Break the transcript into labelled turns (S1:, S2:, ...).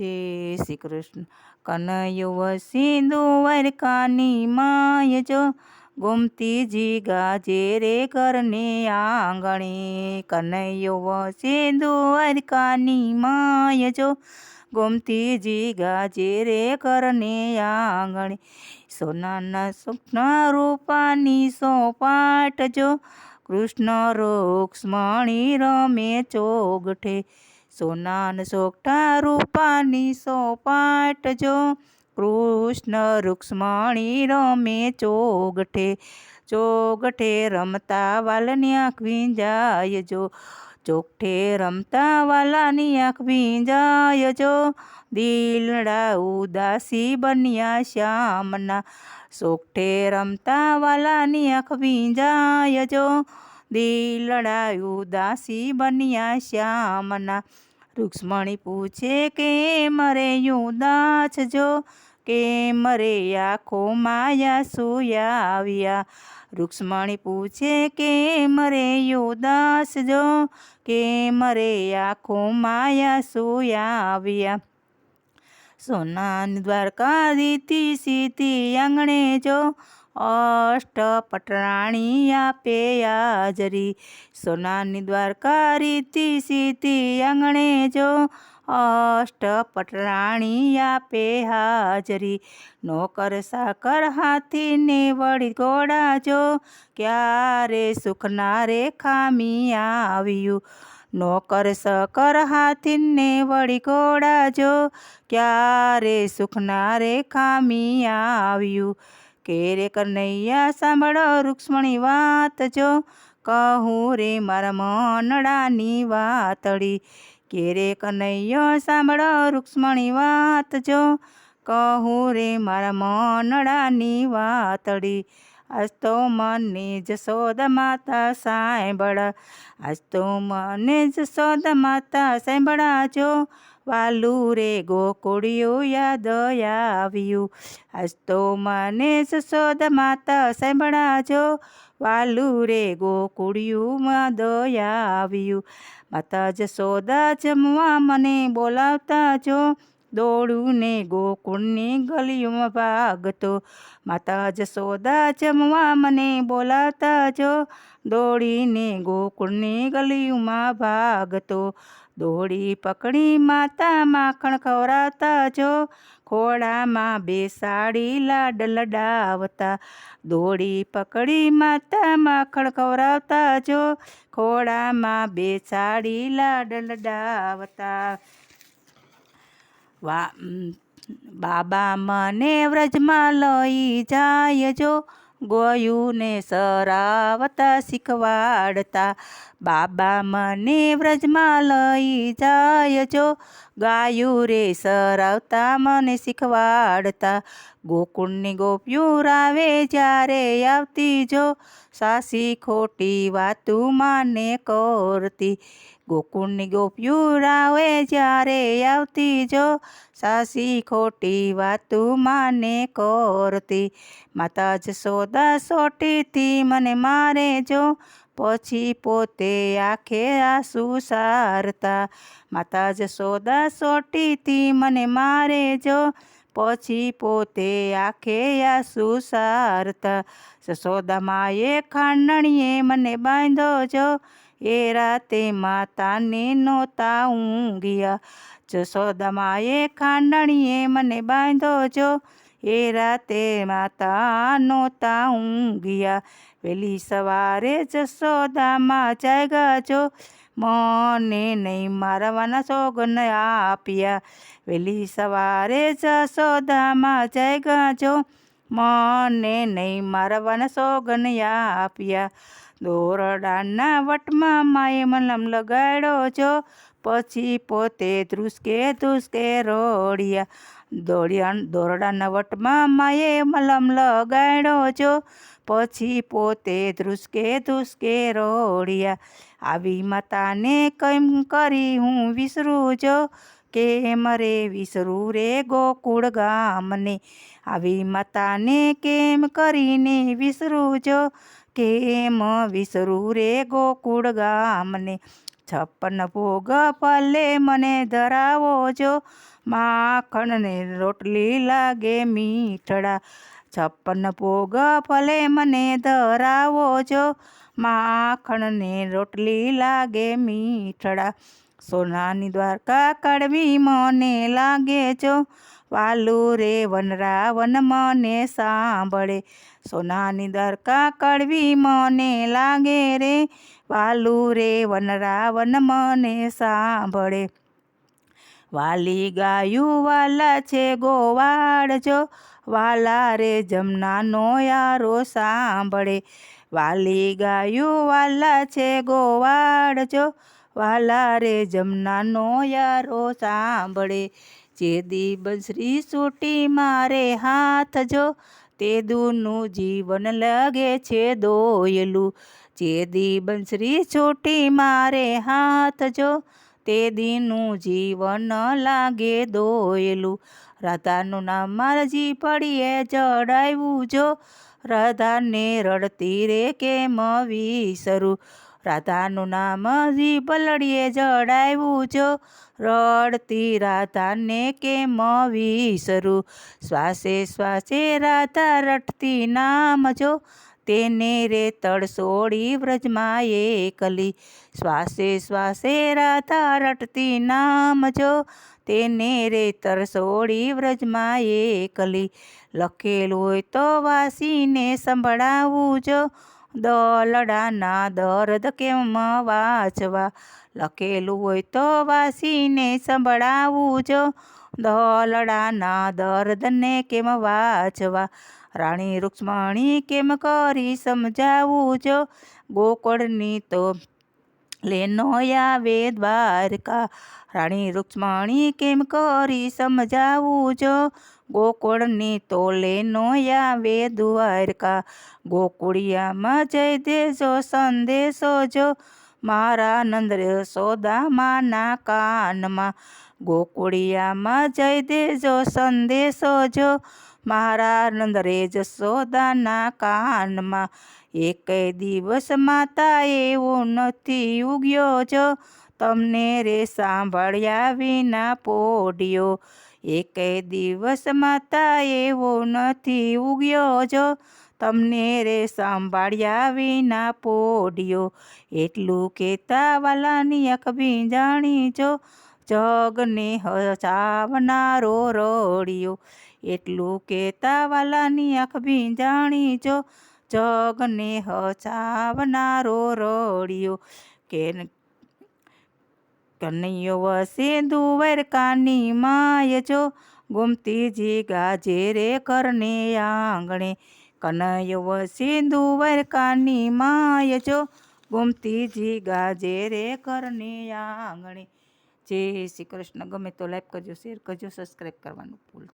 S1: જય શ્રી કૃષ્ણ. કનૈયો વસિંદુ દ્વારકાની માય જો, ગોમતીજી ગાજે રે ઘરને આંગણે. કનૈયો વસિંદુ દ્વારકાની માય જો, ગોમતીજી ગાજે રે ઘરને આંગણે. સોનાના સુખના રૂપાની સોપાટ જો, કૃષ્ણ રૂક્ષ્મણી રમે ચોગઠે. સોનાના સોગઠા રૂપાની સોપાટ જો, કૃષ્ણ રૂક્ષ્મણી રમે ચોગઠે. ચોગઠે રમતા વાલની આંખ ભીંજાય જો, ચોગઠે રમતા વાલાની આંખ ભીંજાય જો. દિલડા ઉદાસી બન્યા શ્યામના, ચોગઠે રમતા વાલાની આંખ ભીંજાય જો. દિલડા ઉદાસી બન્યા શ્યામના. રૂક્ષ્મણી પૂછે કેમ રે ઉદાસ જો, કેમ રે આંખોમાં આંસુ આવ્યા. રૂક્ષ્મણી પૂછે કેમ રે ઉદાસ જો, કેમ રે આંખોમાં આંસુ આવ્યા. સોનાની દ્વારકા રીતિ સીધી આંગણે જો, અષ્ટપટરાણી આપે હાજરી. સોનાની દ્વારકા રીતિ સીધી આંગણે જો, અષ્ટપટરાણી આપે હાજરી. નોકર સાકર હાથીને વળી ઘોડા જો, ક્યારે સુખના રે ખામી આવ્યું. નોકર સકર હાથીને વળી ઘોડા જો, ક્યારે સુખના રે ખામી આવ્યું. કેરે કનૈયા સાંભળો રૂક્ષ્મણી વાત જો, કહું રે મારા મનડાની વાતડી. કેરે કનૈયો સાંભળો રૂક્ષ્મણી વાત જો, કહું રે મારા મનડાની વાતડી. આજ તો મને જશોદા માતા સાંભળા, આજ તો મને જશોદા માતા સાંભળાજો. વાલું રે ગોકુળિયું યાદ આવ્યું, આજ તો મને જશોદા માતા સાંભળાજો. વાલું રે ગોકુળિયું યાદ આવ્યું. માતા જશોદા જમવા મને બોલાવતા જો, દોડું ને ગોકુળની ગલીઓમાં ભાગતો. માતા જશોદા જમવા મને બોલાવતા જો, દોડીને ગોકુળની ગલીઓમાં ભાગતો. દોડી પકડી માતા માખણ ખવડાવતા જો, ખોળામાં બેસાડી લાડ લડાવતા. દોડી પકડી માતા માખણ ખવડાવતા જો, ખોળામાં બેસાડી લાડ લડાવતા. બાબા મને વ્રજમાં લઈ જાય જો, ગોયુંને સરાવતા શીખવાડતા. બાબા મને વ્રજમાં લઈ જાય જો, ગાયું રે સરાવતા મને શીખવાડતા. ગોકુળની ગોપીઓ રાવે જ્યારે આવતી જો, સાસી ખોટી વાતું માને કરતી. ગોકુળની ગોપીઓ રાવે જ્યારે આવતી જો, સાસી ખોટી વાતું માને કરતી. માતા જશોદા સોટીથી મને મારે જો, પછી પોતે આંખે આંસુ સારતા. માતા જશોદા સોટીથી મને મારે જો, પછી પોતે આંખે આંસુ સારતા. જશોદા માએ ખાંડણીએ મને બાંધો જો, એ રાતે માતાને નહોતા ઊંઘ્યા. જશોદા માએ ખાંડણીએ મને બાંધો જો, એ રાતે માતા નહોતા ઊંઘ્યા. વહેલી સવારે જશોદામાં જાગ્યા જો, મને નહીં મારવાના સોગન આપ્યા. વહેલી સવારે જશોદામાં જાગ્યા જો, મને નહીં મારવાના સોગન આપ્યા. દોરડાના વટમાં માએ મલમ લગાડ્યો જો, પછી પોતે ધ્રુસકે ધ્રુસકે રોડ્યા. દોરડાના વટમાં માએ મલમ લગાડ્યો જો, પછી પોતે ધ્રુસકે ધ્રુસકે રોડ્યા. આવી માતાને કેમ કરી હું વિસરું જો, કેમ રે વિસરું રે ગોકુળ ગામને. આવી માતાને કેમ કરીને વિસરું જો, કેમ વિસરું રે ગોકુળ ગામને. 56 ભોગ ભલે મને ધરાવો જો, માખણ ને રોટલી લાગે મીઠડા. 56 ભોગ ભલે મને ધરાવો જો, માખણ ને રોટલી લાગે મીઠડા. સોનાની દ્વારકા કડવી મને લાગે જો, વાલું રે વનરાવન મને સાંભળે. સોનાની દ્વારકા કડવી મને લાગે રે, વાલું રે વનરાવન મને સાંભળે. વાલી ગાયું વાલા છે ગોવાળજો, વાલા રે જમનાનો યારો સાંભળે. વાલી ગાયું વાલા છે ગોવાળજો, વાલા રે જમનાનો યારો સાંભળે. જે દી બંસરી છૂટી મારે હાથ જો, તે દૂનું જીવન લાગે છે દોયલું. જે દી બંસરી છૂટી મારે હાથ જો, તે દીનું જીવન લાગે દોયલું. રાધાનું નામ મારજી પડીએ જડાવ્યું જો, રાધાને રડતી રે કેમ વિસરું. રાધાનું નામ જી પલડીએ જડાવ્યું જો, રડતી રાધાને કેમ વિસરું. શ્વાસે શ્વાસે રાધા રટતી નામ જો, તેને રે તડસોડી વ્રજમાં એકલી. શ્વાસે શ્વાસે રાધા રટતી નામ જો, તેને રે તરસોડી વ્રજમાં એકલી. લખેલું હોય તો વાસીને સંભળાવું જો, દલડાના દર્દ કેમ વાંચવા. લખેલું હોય તો વાસીને સંભળાવું જો, દલડાના દર્દને કેમ વાંચવા. રાણી રૂક્ષ્મણી કેમ કરી સમજાવું જો, ગોકળની તો લેનો આવે દ્વારકા. રાણી રૂક્ષ્મણી કેમ કરી સમજાવું જો, ગોકળની તો લેનો આવે દ્વારકા. ગોકુળિયામાં જઈ દેજો સંદેશો જો, મારા નંદ યશોદામાના કાનમાં. ગોકુળિયામાં જઈ દેજો સંદેશો જો, મારા નંદ યશોદાના કાનમાં. એકેય દિવસ માતા એવો નથી ઉગ્યો જો, તમને રે સાંભળ્યા વિના પોઢ્યો. એકેય દિવસ માતા એવો નથી ઉગ્યો જો, તમને રે સાંભળ્યા વિના પોઢ્યો. એટલું કહેતા વાલાની આંખ ભીંજાણી જો, જગને હસાવનારો રડિયો. એટલું કહેતા વાલાની આંખ ભીંજાણી જો, જગને હસાવનારો રડિયો. કે કનૈયો વસે દ્વારકાની માય જો, ગોમતીજી ગાજે રે ઘરને આંગણે. કનૈયો વસે દ્વારકાની માય જો, ગોમતીજી ગાજે રે ઘરને આંગણે. જય શ્રી કૃષ્ણ. ગમે તો લાઈક કરજો, શેર કરજો, સબસ્ક્રાઈબ કરવાનું ભૂલતા